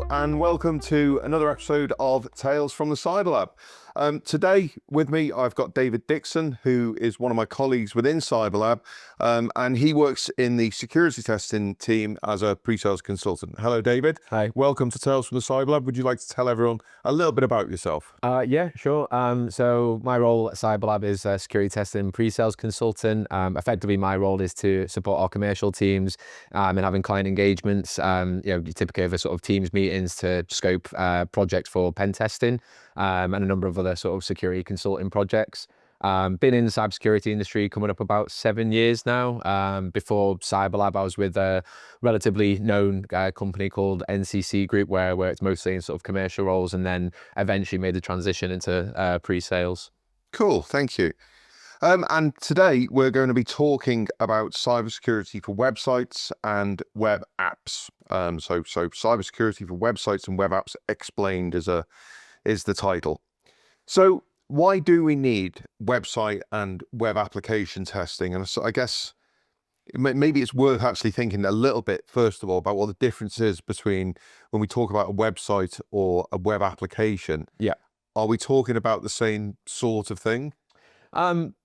and welcome to another episode of Tales from the CyberLab. Today with me I've got David Dixon, who is one of my colleagues within CyberLab, and he works in the security testing team as a pre-sales consultant. Hello David. Hi. Welcome to Tales from the CyberLab. Would you like to tell everyone a little bit about yourself? Yeah, sure. So my role at CyberLab is a security testing pre-sales consultant. Effectively, my role is to support our commercial teams in having client engagements, typically over sort of teams meetings to scope projects for pen testing and a number of other sort of security consulting projects. Been in the cybersecurity industry coming up about 7 years now. Before CyberLab, I was with a relatively known company called NCC Group, where I worked mostly in sort of commercial roles, and then eventually made the transition into pre-sales. Cool, thank you. And today we're going to be talking about cybersecurity for websites and web apps. So cybersecurity for websites and web apps explained is the title. So why do we need website and web application testing? And so I guess maybe it's worth actually thinking a little bit, first of all, about what the difference is between when we talk about a website or a web application. Yeah. Are we talking about the same sort of thing?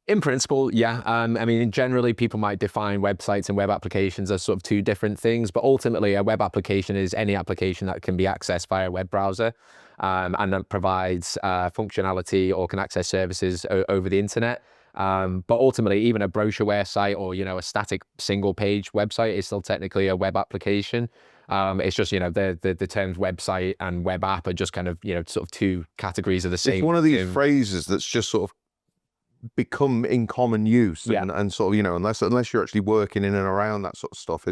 In principle, yeah. I mean, generally, people might define websites and web applications as sort of two different things, but ultimately, a web application is any application that can be accessed via a web browser and that provides functionality or can access services over the internet. But ultimately, even a brochureware site or, a static single page website is still technically a web application. It's just, the terms website and web app are just kind of, sort of two categories of the same. It's one of these phrases that's just sort of become in common use, and sort of, unless you're actually working in and around that sort of stuff,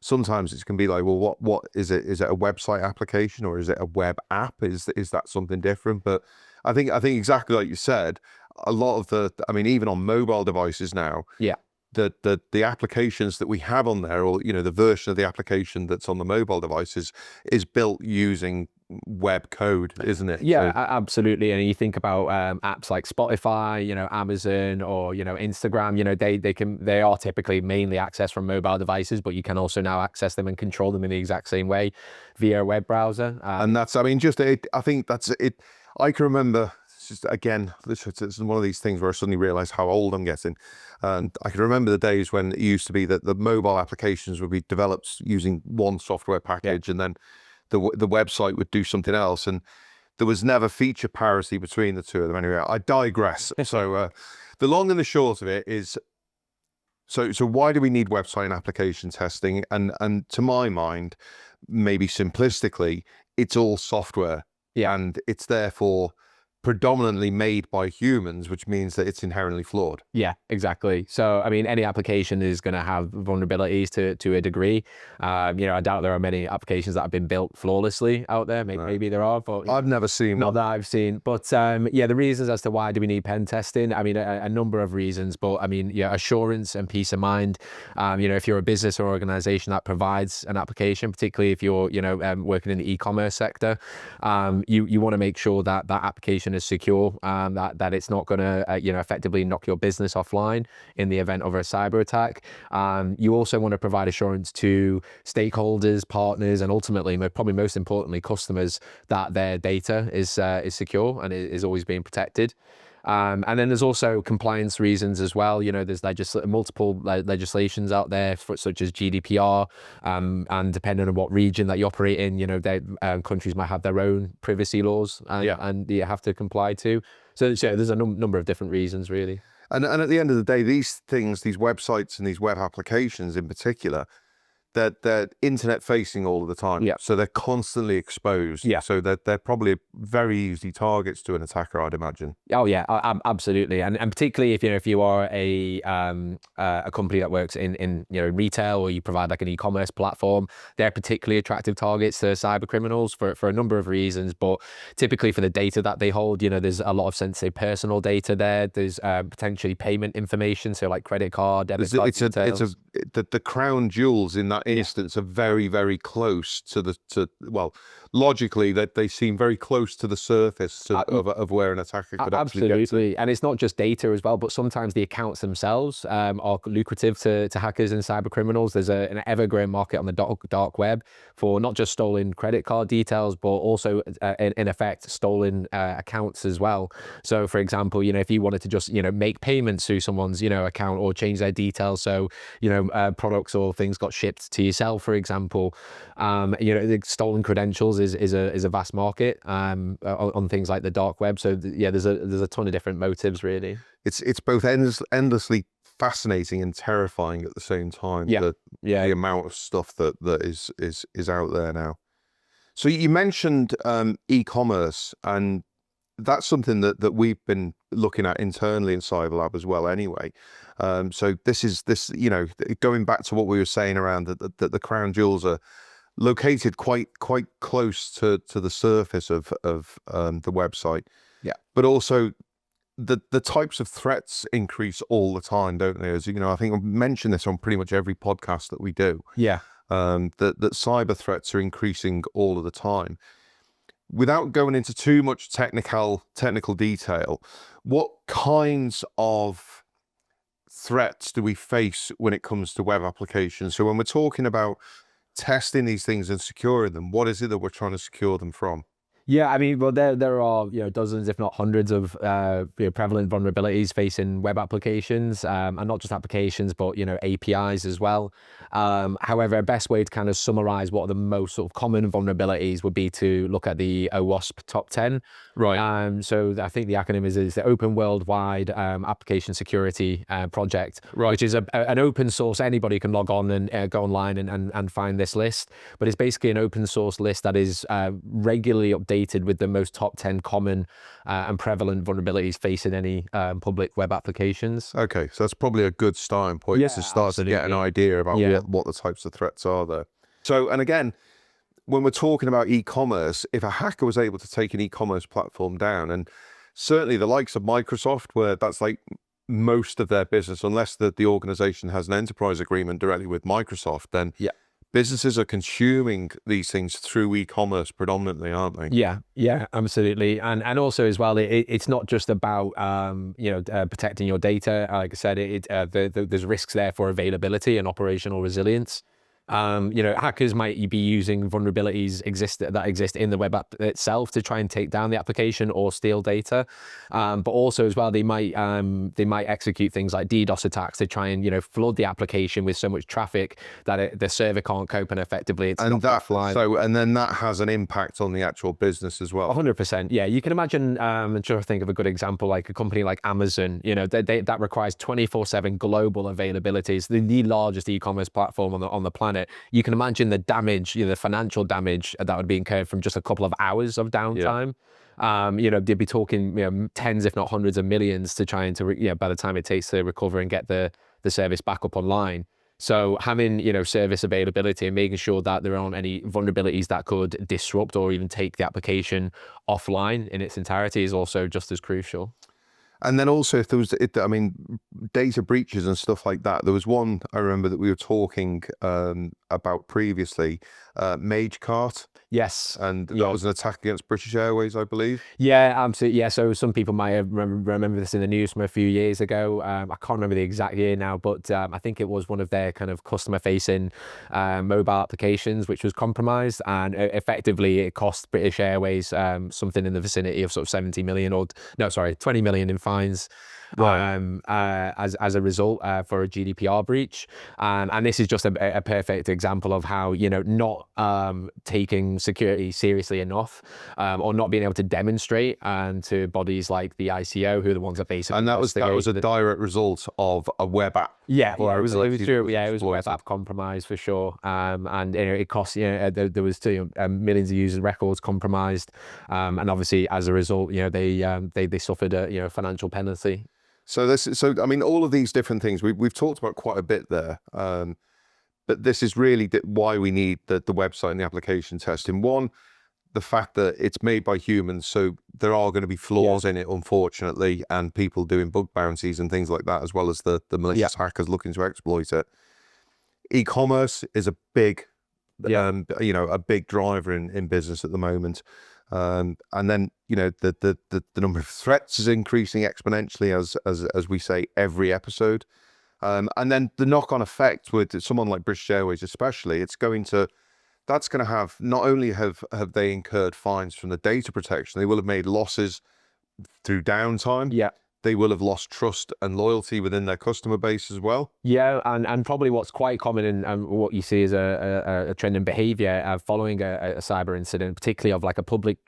sometimes it can be like, well, what is it? Is it a website application or is it a web app? Is that something different? But I think exactly like you said, a lot of even on mobile devices now, the applications that we have on there, or the version of the application that's on the mobile devices is built using web code, isn't it? Yeah, absolutely. And you think about apps like Spotify, Amazon, or Instagram. They are typically mainly accessed from mobile devices, but you can also now access them and control them in the exact same way via a web browser. And that's, I think that's it. I can remember. Again, it's one of these things where I suddenly realize how old I'm getting. And I can remember the days when it used to be that the mobile applications would be developed using one software package, and then the website would do something else. And there was never feature parity between the two of them. Anyway, I digress. So the long and the short of it is, so why do we need website and application testing? And to my mind, maybe simplistically, it's all software. Yeah. And it's therefore predominantly made by humans, which means that it's inherently flawed. Yeah, exactly. So, I mean, any application is going to have vulnerabilities to a degree. I doubt there are many applications that have been built flawlessly out there. Maybe there are, but I've never seen not one. that I've seen. But the reasons as to why do we need pen testing? I mean, a number of reasons. But I mean, assurance and peace of mind. If you're a business or organization that provides an application, particularly if you're working in the e-commerce sector, you want to make sure that that application is secure, that it's not going to effectively knock your business offline in the event of a cyber attack. You also want to provide assurance to stakeholders, partners, and ultimately, probably most importantly, customers, that their data is secure and is always being protected. And then there's also compliance reasons as well. There's multiple legislations out there, such as GDPR, and depending on what region that you operate in, countries might have their own privacy laws, and you have to comply to. So there's a number of different reasons, really. And at the end of the day, these things, these websites and these web applications in particular, they're internet facing all of the time. Yeah. So they're constantly exposed. Yeah. So they're probably very easy targets to an attacker, I'd imagine. Oh yeah, absolutely. And particularly if you are a company that works in retail, or you provide like an e-commerce platform, they're particularly attractive targets to cyber criminals for a number of reasons. But typically for the data that they hold, there's a lot of sensitive personal data there. There's potentially payment information, so like credit card, debit card details. The crown jewels in that instance are very, very close to logically that they seem very close to the surface of where an attacker could actually get to. Absolutely, and it's not just data as well, but sometimes the accounts themselves are lucrative to hackers and cyber criminals. There's an ever-growing market on the dark web for not just stolen credit card details, but also in effect stolen accounts as well. So, for example, if you wanted to just make payments through someone's account or change their details, so products or things got shipped to yourself, for example, the stolen credentials is a vast market on things like the dark web. So yeah, there's a ton of different motives really. It's both endlessly fascinating and terrifying at the same time. Yeah, The amount of stuff that is out there now. So you mentioned e-commerce, and that's something that we've been looking at internally in CyberLab as well anyway. So this going back to what we were saying around that the crown jewels are located quite close to the surface of the website. Yeah. But also the types of threats increase all the time, don't they? As I think I've mentioned this on pretty much every podcast that we do. Yeah. That cyber threats are increasing all of the time. Without going into too much technical detail, what kinds of threats do we face when it comes to web applications? So when we're talking about testing these things and securing them, what is it that we're trying to secure them from? Yeah, I mean, well, there are dozens, if not hundreds, of prevalent vulnerabilities facing web applications, and not just applications, but APIs as well. However, a best way to kind of summarize what are the most sort of common vulnerabilities would be to look at the OWASP top 10. Right. So I think the acronym is the Open Worldwide Application Security Project, Right. which is an open source. Anybody can log on and go online and find this list. But it's basically an open source list that is regularly updated with the most top 10 common and prevalent vulnerabilities facing any public web applications. Okay, so that's probably a good starting point to start to get an idea about what the types of threats are there. So, and again, when we're talking about e-commerce, if a hacker was able to take an e-commerce platform down, and certainly the likes of Microsoft, where that's like most of their business, unless the organization has an enterprise agreement directly with Microsoft, then businesses are consuming these things through e-commerce predominantly, aren't they? Yeah, absolutely. And also as well, it's not just about protecting your data. Like I said, there's risks there for availability and operational resilience. Hackers might be using vulnerabilities that exist in the web app itself to try and take down the application or steal data. But also as well, they might execute things like DDoS attacks to try and flood the application with so much traffic that the server can't cope, and effectively it's not offline. So and then that has an impact on the actual business as well. 100%. Yeah, you can imagine. I'm trying to think of a good example, like a company like Amazon. That requires 24/7 global availability. It's the largest e-commerce platform on the planet. You can imagine the damage, the financial damage that would be incurred from just a couple of hours of downtime. They'd be talking tens, if not hundreds of millions to try and by the time it takes to recover and get the service back up online. So having service availability and making sure that there aren't any vulnerabilities that could disrupt or even take the application offline in its entirety is also just as crucial. And then also, if there was, data breaches and stuff like that, there was one I remember that we were talking about previously, MageCart. Yes. And that was an attack against British Airways, I believe. Yeah, absolutely. Yeah, so some people might have remember this in the news from a few years ago. I can't remember the exact year now, but I think it was one of their kind of customer-facing mobile applications which was compromised, and effectively it cost British Airways something in the vicinity of sort of 20 million in fines. As a result for a GDPR breach, and this is just a perfect example of how not taking security seriously enough, or not being able to demonstrate to bodies like the ICO, who are the ones that basically that was a direct result of a web app. It was a web app compromise for sure, and it cost there was millions of users' records compromised, and obviously as a result they suffered a financial penalty. So all of these different things we've talked about quite a bit there, but this is really why we need the website and the application testing. One, the fact that it's made by humans, so there are going to be flaws in it, unfortunately, and people doing bug bounties and things like that, as well as the malicious hackers looking to exploit it. E-commerce is a big Yeah. you know, a big driver in business at the moment. And then, you know, the number of threats is increasing exponentially as we say every episode. And then the knock-on effect with someone like British Airways, especially, that's going to have, not only have they incurred fines from the data protection, they will have made losses through downtime. Yeah. They will have lost trust and loyalty within their customer base as well. Yeah, and probably what's quite common and what you see as a trend in behavior following a cyber incident, particularly of like a public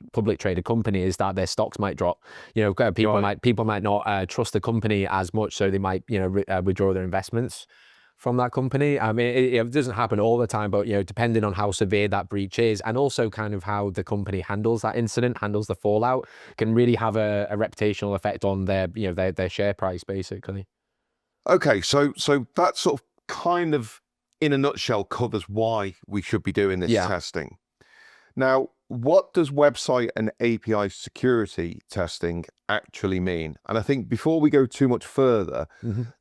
traded company, is that their stocks might drop. You know, people might not trust the company as much, so they might, you know, withdraw their investments from that company. I mean, it doesn't happen all the time, but, you know, depending on how severe that breach is, and also kind of how the company handles that incident, handles the fallout, can really have a reputational effect on their, you know, their share price, basically. Okay, so that sort of kind of, in a nutshell, covers why we should be doing this testing. Now, what does website and API security testing actually mean? And I think before we go too much further,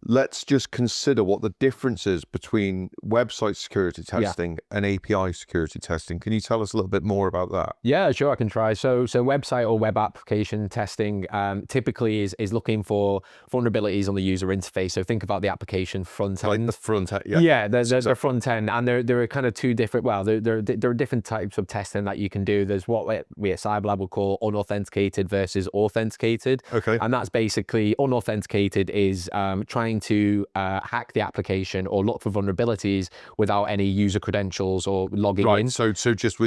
let's just consider what the difference is between website security testing and API security testing. Can you tell us a little bit more about that? Yeah, sure, I can try. So website or web application testing typically is looking for vulnerabilities on the user interface. So think about the application front end. Like the front end, Yeah, there's the front end, and there are kind of two different, well, there are different types of testing that you can do. There's what we at CyberLab would call unauthenticated versus authenticated. Okay. And that's basically, unauthenticated is trying to hack the application or look for vulnerabilities without any user credentials or logging in. So just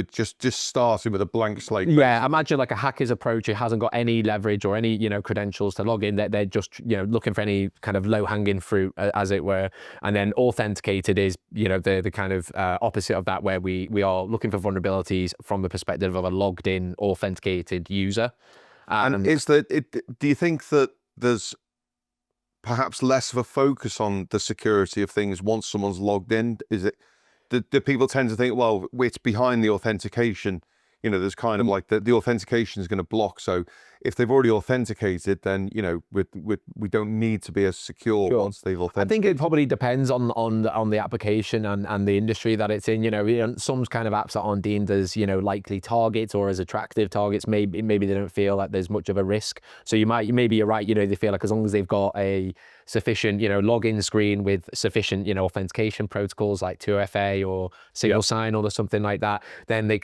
starting with a blank slate. Yeah, imagine like a hacker's approach. It hasn't got any leverage or any, you know, credentials to log in. They're just, you know, looking for any kind of low-hanging fruit, as it were. And then authenticated is, you know, the kind of opposite of that, where we are looking for vulnerabilities from the perspective of a logged in, authenticated user. And do you think that there's perhaps less of a focus on the security of things once someone's logged in? Do people tend to think, well, it's behind the authentication? You know, there's kind of like the authentication is going to block. So if they've already authenticated, then, you know, we don't need to be as secure once they've authenticated. I think it probably depends on the application and the industry that it's in. You know, some kind of apps that aren't deemed as, you know, likely targets or as attractive targets, maybe they don't feel like there's much of a risk. So maybe you're right. You know, they feel like as long as they've got a sufficient, you know, login screen with sufficient, you know, authentication protocols like 2FA or single sign-on or something like that, then there's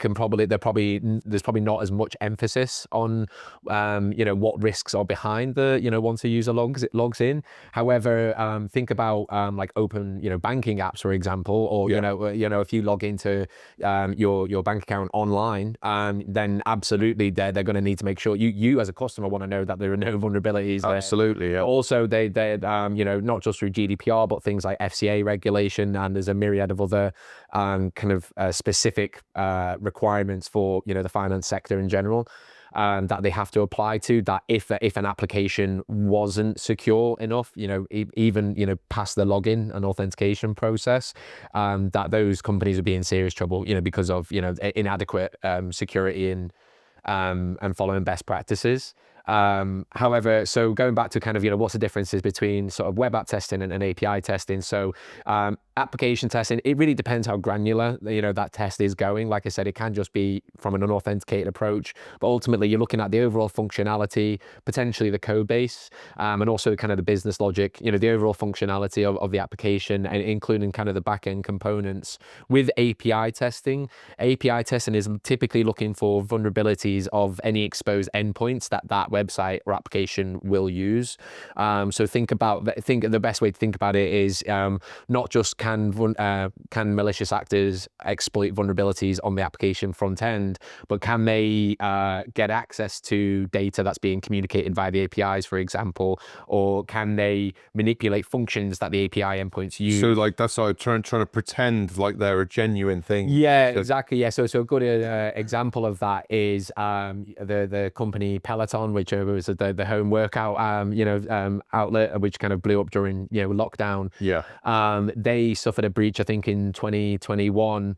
probably not as much emphasis on you know, what risks are behind the, you know, once a user logs in. However, think about like open, you know, banking apps, for example, or you know, if you log into your bank account online, then absolutely they're going to need to make sure you as a customer want to know that there are no vulnerabilities. Absolutely, yeah. Also, they you know, not just through GDPR, but things like FCA regulation, and there's a myriad of other kind of specific requirements for, you know, the finance sector in general. That they have to apply to, that if an application wasn't secure enough, you know, even, you know, past the login and authentication process, that those companies would be in serious trouble, you know, because of, you know, inadequate security and following best practices. However, so going back to kind of, you know, what's the differences between sort of web app testing and API testing. So application testing, it really depends how granular, you know, that test is going. Like I said, it can just be from an unauthenticated approach, but ultimately you're looking at the overall functionality, potentially the code base, and also kind of the business logic, you know, the overall functionality of the application, and including kind of the back-end components. With API testing is typically looking for vulnerabilities of any exposed endpoints that website or application will use. So the best way to think about it is not just can malicious actors exploit vulnerabilities on the application front end, but can they get access to data that's being communicated via the APIs, for example, or can they manipulate functions that the API endpoints use? So like that's how trying to pretend like they're a genuine thing. Yeah, exactly. Yeah. So a good example of that is the company Peloton, which was the home workout, outlet, which kind of blew up during, lockdown. Yeah. They suffered a breach, I think, in 2021,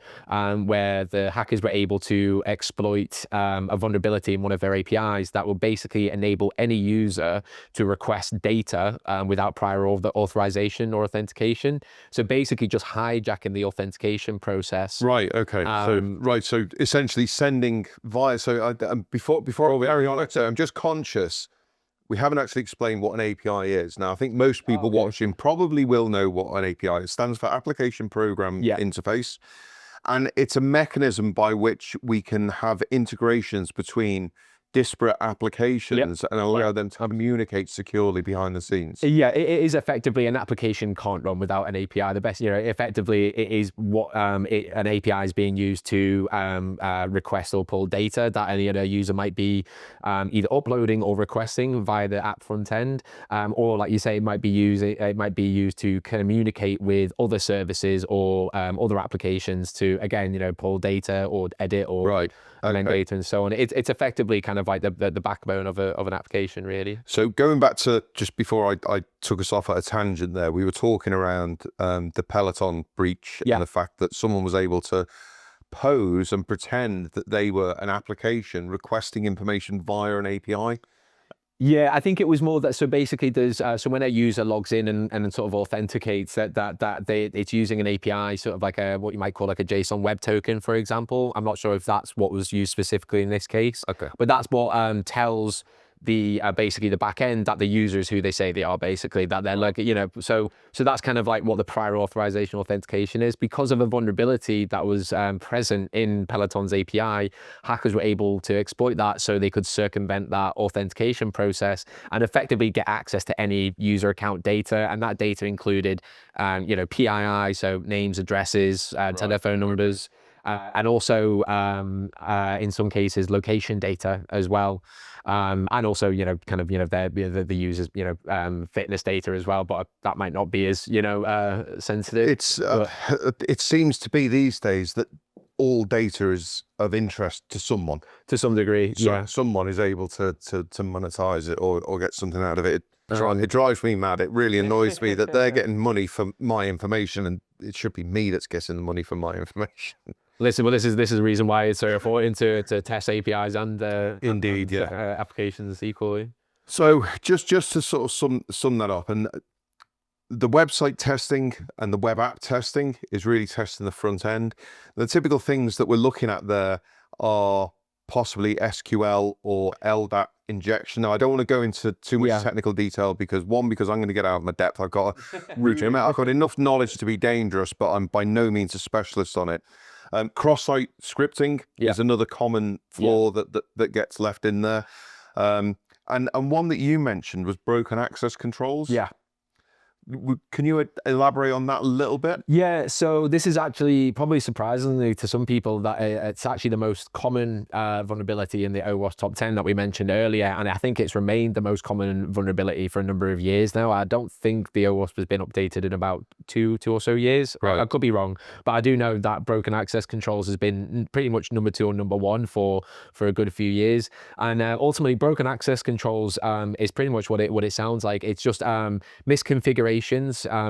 where the hackers were able to exploit a vulnerability in one of their APIs that will basically enable any user to request data without prior authorization or authentication. So basically just hijacking the authentication process. Right. Okay. So essentially sending via. So before we carry on, I'm just conscious we haven't actually explained what an API is. Now, I think most people watching probably will know what an API is. It stands for Application Program Interface, and it's a mechanism by which we can have integrations between disparate applications and allow them to communicate securely behind the scenes. Yeah, it is effectively an application can't run without an API. The best, effectively it is what an API is being used to request or pull data that any other user might be either uploading or requesting via the app front end, or like you say, it might be used to communicate with other services or other applications to, again, pull data or edit or amend data and so on. It's effectively kind of like the backbone of an application, really. So going back to just before I took us off at a tangent there, we were talking around the Peloton breach and the fact that someone was able to pose and pretend that they were an application requesting information via an API. Yeah, I think it was more that, so basically there's, so when a user logs in and sort of authenticates it's using an API, sort of like what you might call like a JSON web token, for example. I'm not sure if that's what was used specifically in this case. Okay. But that's what tells the basically the back end that the user is who they say they are, basically, that they're like, so that's kind of like what the prior authorization authentication is. Because of a vulnerability that was present in Peloton's API, hackers were able to exploit that so they could circumvent that authentication process and effectively get access to any user account data. And that data included PII, so names, addresses, telephone numbers, and also in some cases location data as well, and also kind of the users fitness data as well, but that might not be as sensitive. It seems to be these days that all data is of interest to someone to some degree. So someone is able to monetize it or get something out of it. It drives me mad. It really annoys me that they're getting money for my information, and it should be me that's getting the money for my information. Listen, well, this is the reason why it's so important to test APIs and applications equally. So just to sort of sum that up, and the website testing and the web app testing is really testing the front end. The typical things that we're looking at there are possibly SQL or LDAP injection. Now, I don't want to go into too much technical detail because I'm going to get out of my depth. I've got I've got enough knowledge to be dangerous, but I'm by no means a specialist on it. Cross-site scripting is another common flaw that gets left in there. And one that you mentioned was broken access controls. Yeah. Can you elaborate on that a little bit? Yeah, so this is actually probably surprisingly to some people that it's actually the most common vulnerability in the OWASP top 10 that we mentioned earlier, and I think it's remained the most common vulnerability for a number of years now. I don't think the OWASP has been updated in about two or so years. Right. I could be wrong, but I do know that broken access controls has been pretty much number 2 or number 1 for a good few years. And ultimately, broken access controls is pretty much what it sounds like. It's just misconfiguration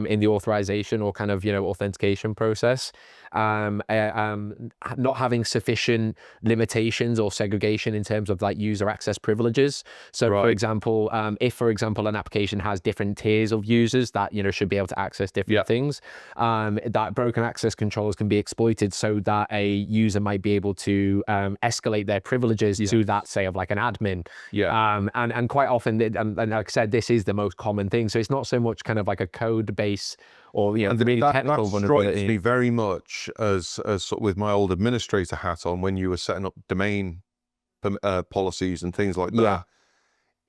in the authorization or kind of authentication process, not having sufficient limitations or segregation in terms of like user access privileges. So for example, if for example an application has different tiers of users that should be able to access different things, that broken access controls can be exploited so that a user might be able to escalate their privileges to that, say, of like an admin. And quite often, and like I said, this is the most common thing. So it's not so much kind of like a code base or really technical vulnerability. That strikes me very much as sort of with my old administrator hat on when you were setting up domain policies and things like that.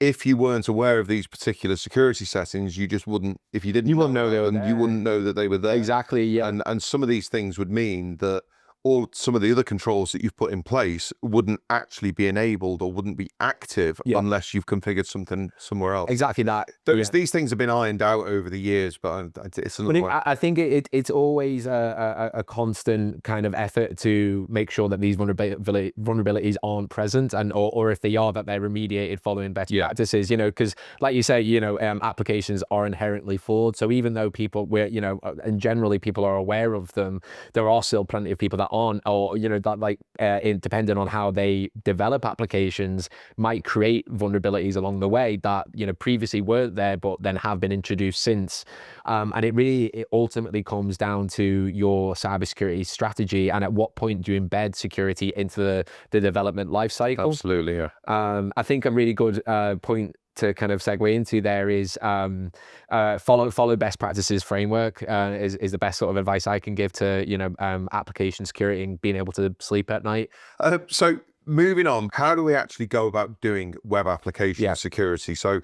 If you weren't aware of these particular security settings, you just wouldn't. If you didn't, you wouldn't know they were there. You wouldn't know that they were there. Exactly. Yeah. And some of these things would mean that all some of the other controls that you've put in place wouldn't actually be enabled or wouldn't be active unless you've configured something somewhere else. Exactly that. These things have been ironed out over the years, but it's I think it's always a constant kind of effort to make sure that these vulnerabilities aren't present, and or if they are, that they're remediated following better practices. Because like you say, applications are inherently flawed. So even though and generally people are aware of them, there are still plenty of people that aren't, or that depending on how they develop applications, might create vulnerabilities along the way that previously weren't there, but then have been introduced since. And it ultimately comes down to your cybersecurity strategy, and at what point do you embed security into the development lifecycle. Absolutely, yeah. I think a really good point to kind of segue into there is follow best practices framework is the best sort of advice I can give to application security and being able to sleep at night. So moving on, how do we actually go about doing web application security? So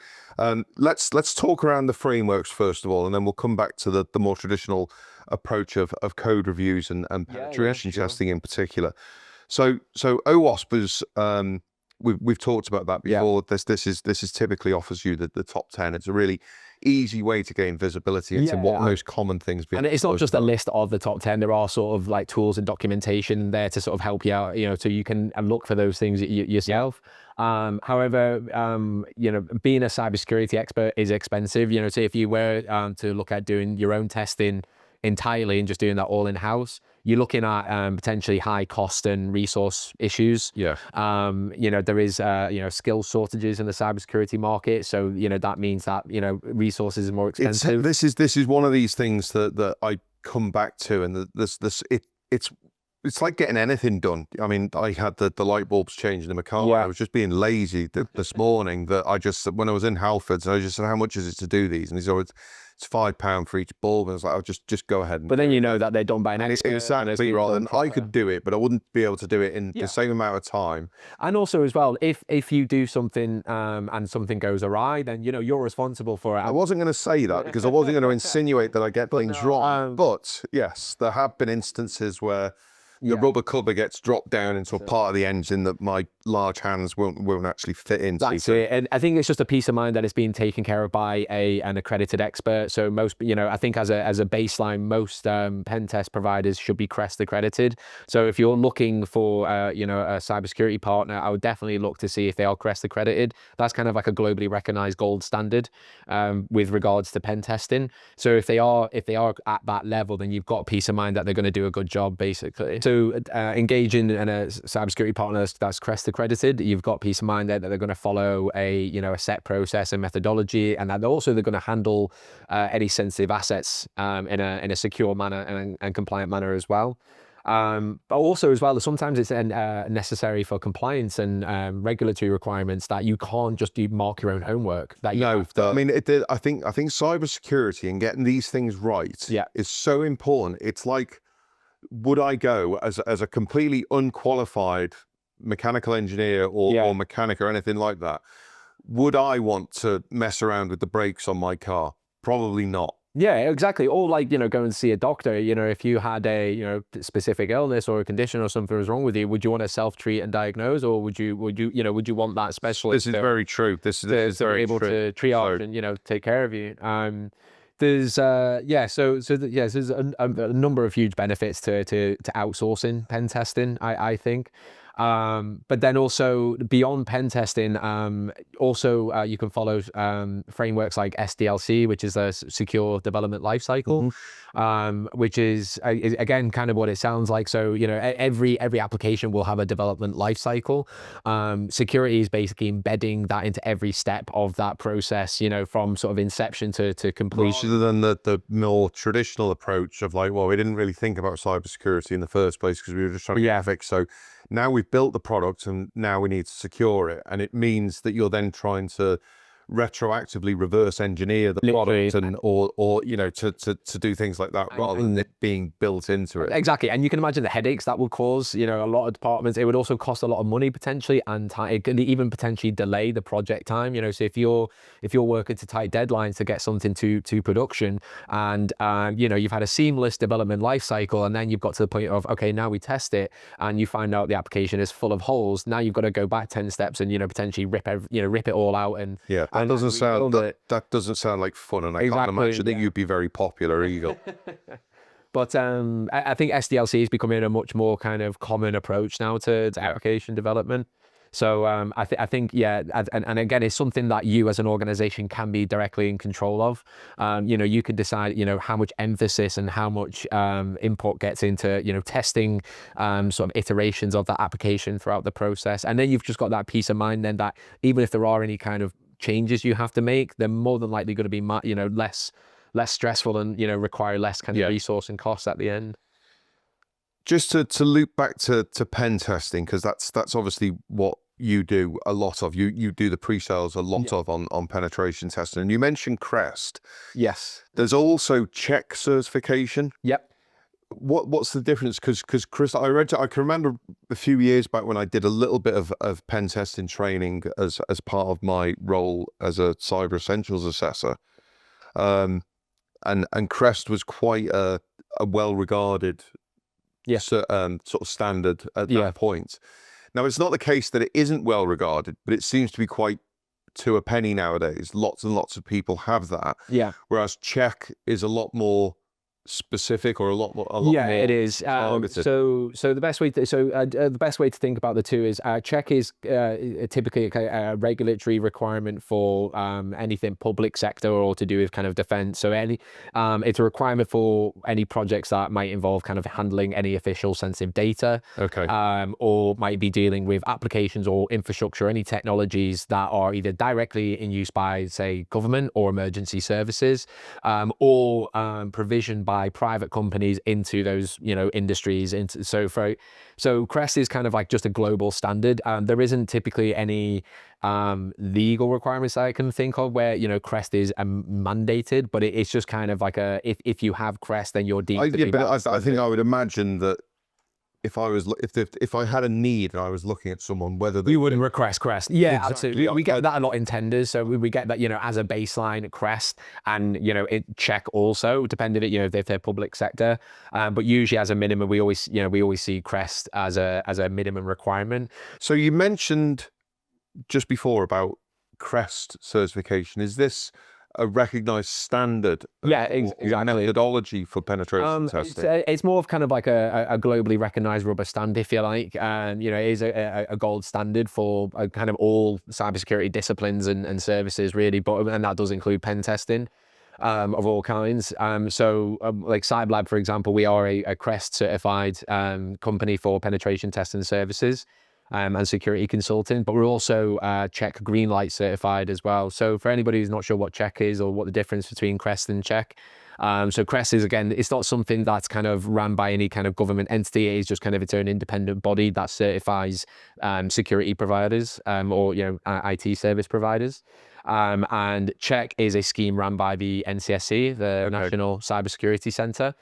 let's talk around the frameworks first of all, and then we'll come back to the more traditional approach of code reviews and penetration testing in particular. So OWASP is we've talked about that before. This is typically offers you the top 10. It's a really easy way to gain visibility into what most common things. And it's not just a list of the top 10. There are sort of like tools and documentation there to sort of help you out, so you can look for those things yourself. However, being a cybersecurity expert is expensive. So if you were to look at doing your own testing entirely and just doing that all in-house, you're looking at potentially high cost and resource issues. There is skill shortages in the cybersecurity market, so that means that resources are more expensive. This is one of these things that I come back to, and it's like getting anything done. I mean, I had the light bulbs changed in my car. I was just being lazy this morning. That when I was in Halfords, I just said, "How much is it to do these?" And he said, "It's £5 for each bulb." And I was like, "I'll just go ahead." But then that they're done by an expert. Exactly right. And I could do it, but I wouldn't be able to do it in the same amount of time. And also as well, if you do something and something goes awry, then you're responsible for it. I wasn't going to say that because I wasn't going to insinuate that I get things wrong. But yes, there have been instances where the rubber cover gets dropped down into a part of the engine that my large hands won't actually fit into. That's it. And I think it's just a peace of mind that it's being taken care of by an accredited expert. So most, I think as a baseline, most pen test providers should be CREST accredited. So if you're looking for a cybersecurity partner, I would definitely look to see if they are CREST accredited. That's kind of like a globally recognized gold standard with regards to pen testing. So if they are at that level, then you've got peace of mind that they're going to do a good job, basically. So engaging in a cybersecurity partner that's CREST accredited, you've got peace of mind that they're going to follow a set process and methodology, and that they're going to handle any sensitive assets in a secure manner and compliant manner as well. But also as well, sometimes it's necessary for compliance and regulatory requirements that you can't just mark your own homework. I mean, I think cybersecurity and getting these things right is so important. It's like, would I go as a completely unqualified mechanical engineer or mechanic or anything like that? Would I want to mess around with the brakes on my car? Probably not. Yeah, exactly. Or go and see a doctor. If you had a specific illness or a condition or something was wrong with you, would you want to self-treat and diagnose, or would you want that specialist? This is very true. This is very able to triage and take care of you. There's there's a number of huge benefits to outsourcing pen testing, I think. But then also beyond pen testing, you can follow frameworks like SDLC, which is a secure development lifecycle, which is again kind of what it sounds like. So every application will have a development lifecycle. Security is basically embedding that into every step of that process, from sort of inception to completion. Rather than the more traditional approach of like, well, we didn't really think about cybersecurity in the first place because we were just trying to get fixed. So now we've built the product and now we need to secure it. And it means that you're then trying to retroactively reverse engineer the Literally. product and or you know, to do things like that rather than it being built into it. Exactly, and you can imagine the headaches that would cause, you know, a lot of departments. It would also cost a lot of money potentially, and time. It could even potentially delay the project time. You know, so if you're working to tight deadlines to get something to production, and you know, you've had a seamless development life cycle, and then you've got to the point of, okay, now we test it, and you find out the application is full of holes. Now you've got to go back 10 steps and, you know, potentially rip it all out. And yeah, that doesn't sound that doesn't sound like fun, and I can't imagine that you'd be very popular either. But I think SDLC is becoming a much more kind of common approach now to application development. So I think, yeah, and again, it's something that you as an organization can be directly in control of. You know, you can decide, you know, how much emphasis and how much input gets into, you know, testing sort of iterations of that application throughout the process. And then you've just got that peace of mind then that even if there are any kind of changes you have to make, they're more than likely going to be, you know, less stressful and, you know, require less kind of resource and cost at the end. Just to loop back to pen testing, because that's obviously what you do a lot of. You do the pre-sales a lot of on penetration testing. And you mentioned Crest. Yes. There's also check certification. Yep. What's the difference? Because Chris, I can remember a few years back when I did a little bit of pen testing training as part of my role as a Cyber Essentials assessor. And Crest was quite a well-regarded sort of standard at that point. Now, it's not the case that it isn't well-regarded, but it seems to be quite to a penny nowadays. Lots and lots of people have that. Yeah. Whereas check is a lot more specific, or a lot more it is. So the best way to think about the two is check is typically a regulatory requirement for anything public sector or to do with kind of defense. So it's a requirement for any projects that might involve kind of handling any official sensitive data. Okay. Or might be dealing with applications or infrastructure, any technologies that are either directly in use by, say, government or emergency services, or provisioned by private companies into those, you know, industries. So Crest is kind of like just a global standard. There isn't typically any legal requirements that I can think of where, you know, Crest is mandated, but it's just kind of like if you have Crest, then you're deemed. I think I would imagine that if I had a need and I was looking at someone, whether we wouldn't request Crest. Yeah, exactly. Absolutely. We get that a lot in tenders. So we get that, you know, as a baseline Crest, and, you know, it check also, depending, you know, if they're public sector. But usually as a minimum, we always see Crest as a minimum requirement. So you mentioned just before about Crest certification. Is this a recognized standard? Exactly. Methodology for penetration testing. It's more of kind of like a globally recognized rubber stamp, if you like. And, you know, it is a gold standard for kind of all cybersecurity disciplines and services, really. And that does include pen testing of all kinds. Like CyberLab, for example, we are a Crest certified company for penetration testing services. And security consulting, but we're also check Greenlight certified as well. So for anybody who's not sure what check is or what the difference between Crest and check, so Crest is, again, it's not something that's kind of run by any kind of government entity. It is just kind of its own independent body that certifies security providers or, you know, IT service providers. And check is a scheme run by the NCSC, the National Cybersecurity Centre.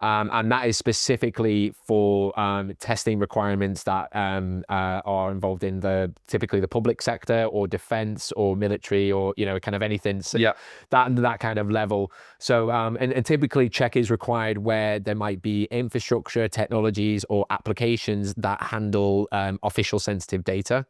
And that is specifically for testing requirements that are involved in typically the public sector or defense or military or, you know, kind of anything. So that kind of level. So and typically check is required where there might be infrastructure, technologies, or applications that handle official sensitive data.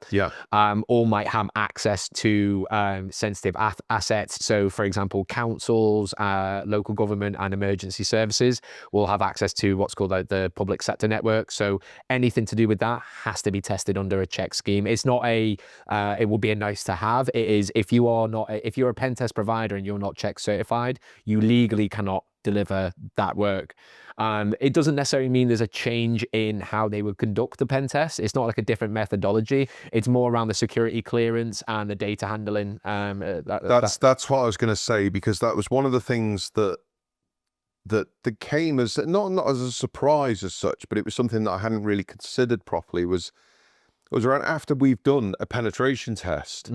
Or might have access to sensitive assets. So, for example, councils, local government, and emergency services will have access to what's called the public sector network. So anything to do with that has to be tested under a check scheme. It's not it will be a nice to have. It is, if you're a pen test provider and you're not check certified, you legally cannot deliver that work. It doesn't necessarily mean there's a change in how they would conduct the pen test. It's not like a different methodology. It's more around the security clearance and the data handling. That's what I was going to say, because that was one of the things that came as not as a surprise as such, but it was something that I hadn't really considered properly. Was around after we've done a penetration test,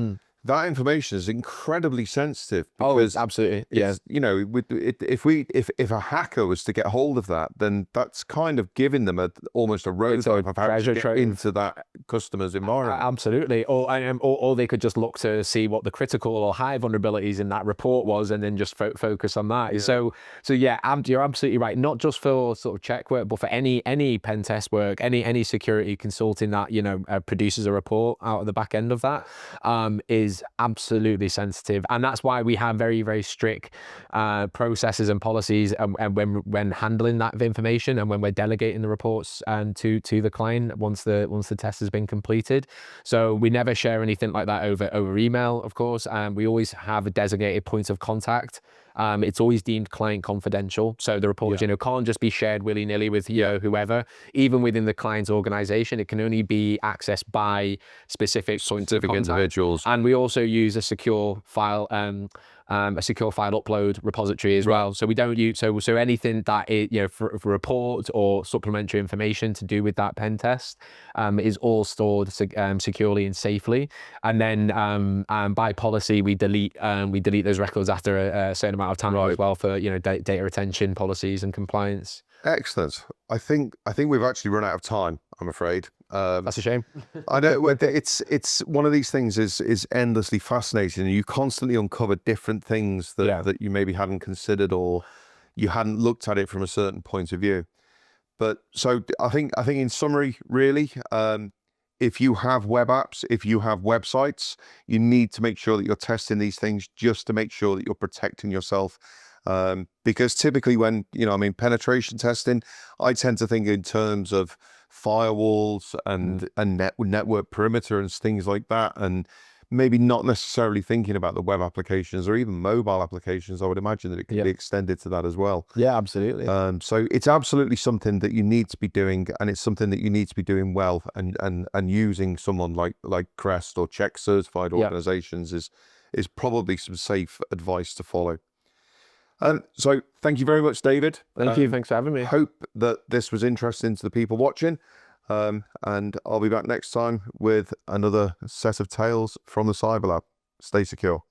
that information is incredibly sensitive Oh, because absolutely. Yeah. you know, if a hacker was to get hold of that, then that's kind of giving them almost a roadmap of how to get into that customer's environment. Absolutely. Or they could just look to see what the critical or high vulnerabilities in that report was, and then just focus on that. Yeah. So yeah, you're absolutely right. Not just for sort of check work, but for any pen test work, any security consulting that, you know, produces a report out of the back end of that, is absolutely sensitive. And that's why we have very, very strict processes and policies, and when handling that information, and when we're delegating the reports to the client once the test has been completed. So we never share anything like that over email, of course. We always have a designated point of contact. It's always deemed client confidential. So the reports, you know, can't just be shared willy-nilly with, you know, whoever. Even within the client's organization, it can only be accessed by specific points of contact. Individuals. And we also use a secure file upload repository as well. So we don't use, so anything that is, you know, for report or supplementary information to do with that pen test, is all stored securely and safely. And then by policy, we delete those records after a certain amount of time as well, for, you know, data retention policies and compliance. Excellent. I think we've actually run out of time, I'm afraid. That's a shame. I know it's one of these things is endlessly fascinating, and you constantly uncover different things that you maybe hadn't considered, or you hadn't looked at it from a certain point of view. But so I think in summary, really, if you have web apps, if you have websites, you need to make sure that you're testing these things just to make sure that you're protecting yourself. Because typically when, you know, I mean, penetration testing, I tend to think in terms of firewalls and network perimeter and things like that, and maybe not necessarily thinking about the web applications or even mobile applications. I would imagine that it could be extended to that as well. Yeah, absolutely. So it's absolutely something that you need to be doing, and it's something that you need to be doing well, and using someone like Crest or Check certified organizations is probably some safe advice to follow. So thank you very much, David. Thank you. Thanks for having me. Hope that this was interesting to the people watching. And I'll be back next time with another set of tales from the CyberLab. Stay secure.